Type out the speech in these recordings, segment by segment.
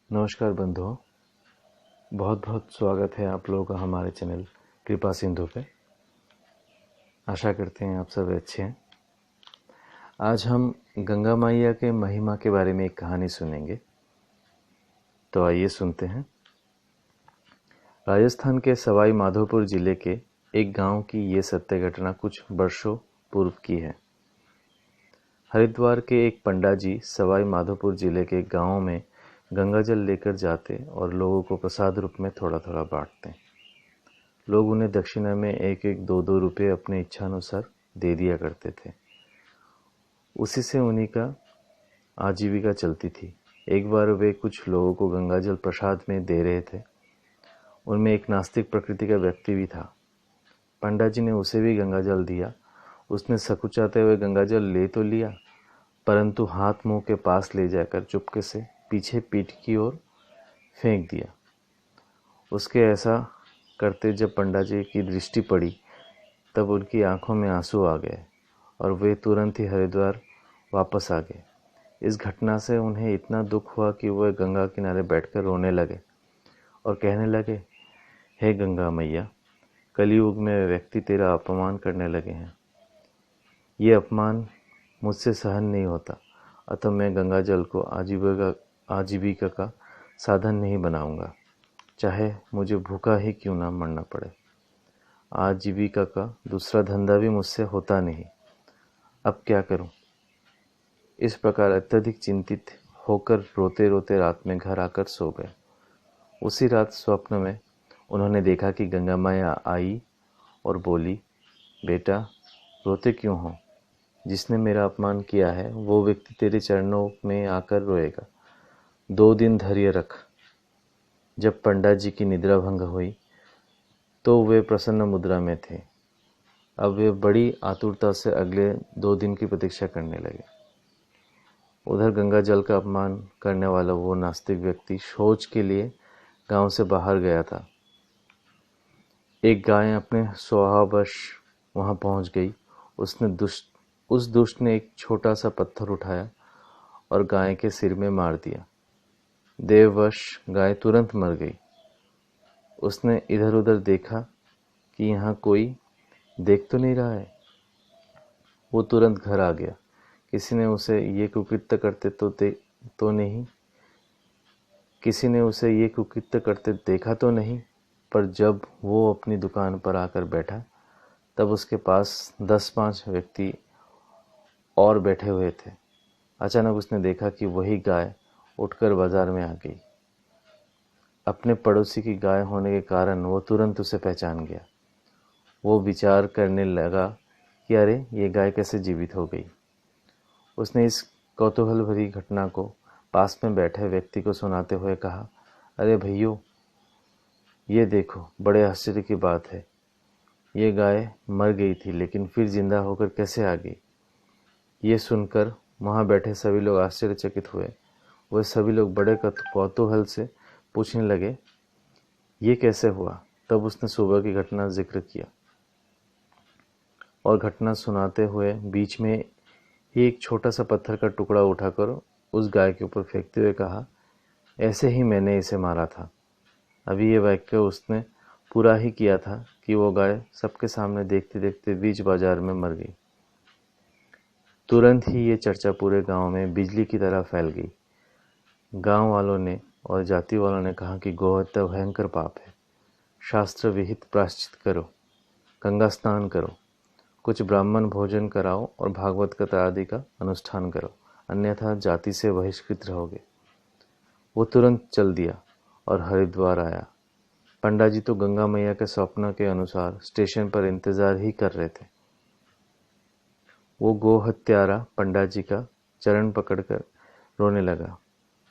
नमस्कार बंधुओं, बहुत बहुत स्वागत है आप लोगों का हमारे चैनल कृपा सिंधु पे। आशा करते हैं आप सब अच्छे हैं। आज हम गंगा मैया के महिमा के बारे में एक कहानी सुनेंगे, तो आइए सुनते हैं। राजस्थान के सवाई माधोपुर जिले के एक गांव की ये सत्य घटना कुछ वर्षों पूर्व की है। हरिद्वार के एक पंडा जी सवाई माधोपुर जिले के गांव में गंगा जल लेकर जाते और लोगों को प्रसाद रूप में थोड़ा थोड़ा बांटते। लोग उन्हें दक्षिणा में एक एक दो दो रुपये अपने इच्छानुसार दे दिया करते थे। उसी से उन्हीं का आजीविका चलती थी। एक बार वे कुछ लोगों को गंगाजल प्रसाद में दे रहे थे। उनमें एक नास्तिक प्रकृति का व्यक्ति भी था। पंडा जी ने उसे भी गंगाजल दिया। उसने सकुचाते हुए गंगाजल ले तो लिया, परंतु हाथ मुंह के पास ले जाकर चुपके से पीछे पीठ की ओर फेंक दिया। उसके ऐसा करते जब पंडा जी की दृष्टि पड़ी तब उनकी आंखों में आंसू आ गए और वे तुरंत ही हरिद्वार वापस आ गए। इस घटना से उन्हें इतना दुख हुआ कि वह गंगा किनारे बैठकर रोने लगे और कहने लगे, हे गंगा मैया, कलयुग में व्यक्ति तेरा अपमान करने लगे हैं। ये अपमान मुझसे सहन नहीं होता, अतः मैं गंगा जल को आजीविका का साधन नहीं बनाऊंगा, चाहे मुझे भूखा ही क्यों ना मरना पड़े। आजीविका का दूसरा धंधा भी मुझसे होता नहीं, अब क्या करूं। इस प्रकार अत्यधिक चिंतित होकर रोते रोते रात में घर आकर सो गए। उसी रात स्वप्न में उन्होंने देखा कि गंगा मैया आई और बोली, बेटा रोते क्यों हो? जिसने मेरा अपमान किया है वो व्यक्ति तेरे चरणों में आकर रोएगा। 2 दिन धैर्य रख। जब पंडा जी की निद्रा भंग हुई तो वे प्रसन्न मुद्रा में थे। अब वे बड़ी आतुरता से अगले 2 दिन की प्रतीक्षा करने लगे। उधर गंगा जल का अपमान करने वाला वो नास्तिक व्यक्ति शौच के लिए गांव से बाहर गया था। एक गाय अपने स्वभाववश वहां पहुंच गई। उस दुष्ट ने एक छोटा सा पत्थर उठाया और गाय के सिर में मार दिया। देववश गाय तुरंत मर गई। उसने इधर उधर देखा कि यहाँ कोई देख तो नहीं रहा है। वो तुरंत घर आ गया। किसी ने उसे ये कुकृत्य करते देखा तो नहीं, पर जब वो अपनी दुकान पर आकर बैठा तब उसके पास 10-5 व्यक्ति और बैठे हुए थे। अचानक उसने देखा कि वही गाय उठकर बाजार में आ गई। अपने पड़ोसी की गाय होने के कारण वो तुरंत उसे पहचान गया। वो विचार करने लगा कि अरे, ये गाय कैसे जीवित हो गई। उसने इस कौतूहल भरी घटना को पास में बैठे व्यक्ति को सुनाते हुए कहा, अरे भैयों, ये देखो, बड़े आश्चर्य की बात है। ये गाय मर गई थी लेकिन फिर जिंदा होकर कैसे आ गई। ये सुनकर वहां बैठे सभी लोग आश्चर्यचकित हुए। वह सभी लोग बड़े कौतूहल से पूछने लगे, ये कैसे हुआ। तब उसने सुबह की घटना जिक्र किया और घटना सुनाते हुए बीच में ही एक छोटा सा पत्थर का टुकड़ा उठाकर उस गाय के ऊपर फेंकते हुए कहा, ऐसे ही मैंने इसे मारा था। अभी ये वाक्य उसने पूरा ही किया था कि वो गाय सबके सामने देखते देखते बीच बाजार में मर गई। तुरंत ही ये चर्चा पूरे गांव में बिजली की तरह फैल गई। गांव वालों ने और जाति वालों ने कहा कि गोहत्या भयंकर पाप है। शास्त्र विहित प्रायश्चित करो, गंगा स्नान करो, कुछ ब्राह्मण भोजन कराओ और भागवत कथा आदि का अनुष्ठान करो, अन्यथा जाति से बहिष्कृत रहोगे। वो तुरंत चल दिया और हरिद्वार आया। पंडा जी तो गंगा मैया के स्वप्न के अनुसार स्टेशन पर इंतजार ही कर रहे थे। वो गोहत्यारा पंडा जी का चरण पकड़कर रोने लगा।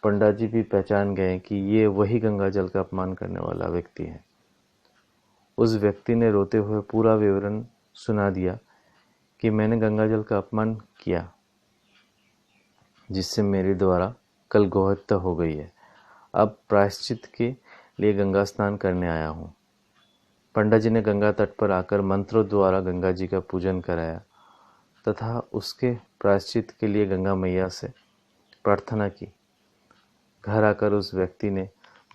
पंडा जी भी पहचान गए कि ये वही गंगा जल का अपमान करने वाला व्यक्ति है। उस व्यक्ति ने रोते हुए पूरा विवरण सुना दिया कि मैंने गंगा जल का अपमान किया, जिससे मेरे द्वारा कल गोहत्या हो गई है। अब प्रायश्चित के लिए गंगा स्नान करने आया हूँ। पंडा जी ने गंगा तट पर आकर मंत्रों द्वारा गंगा जी का पूजन कराया तथा उसके प्रायश्चित के लिए गंगा मैया से प्रार्थना की। घर आकर उस व्यक्ति ने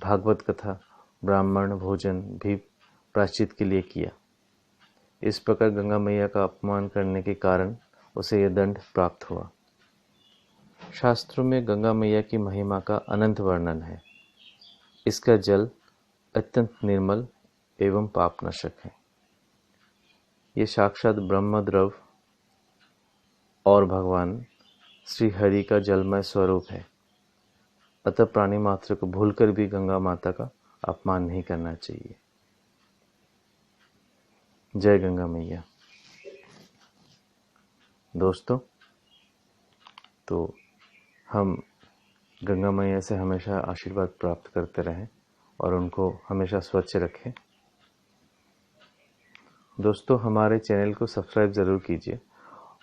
भागवत कथा, ब्राह्मण भोजन भी प्रायश्चित के लिए किया। इस प्रकार गंगा मैया का अपमान करने के कारण उसे यह दंड प्राप्त हुआ। शास्त्रों में गंगा मैया की महिमा का अनंत वर्णन है। इसका जल अत्यंत निर्मल एवं पापनाशक है। ये साक्षात ब्रह्मद्रव और भगवान श्री हरि का जलमय स्वरूप है। अतः प्राणी मात्र को भूलकर भी गंगा माता का अपमान नहीं करना चाहिए। जय गंगा मैया। दोस्तों, तो हम गंगा मैया से हमेशा आशीर्वाद प्राप्त करते रहें और उनको हमेशा स्वच्छ रखें। दोस्तों, हमारे चैनल को सब्सक्राइब ज़रूर कीजिए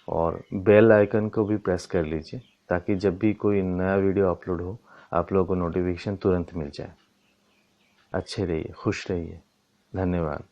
और बेल आइकन को भी प्रेस कर लीजिए ताकि जब भी कोई नया वीडियो अपलोड हो आप लोगों को नोटिफिकेशन तुरंत मिल जाए। अच्छे रहिए, खुश रहिए। धन्यवाद।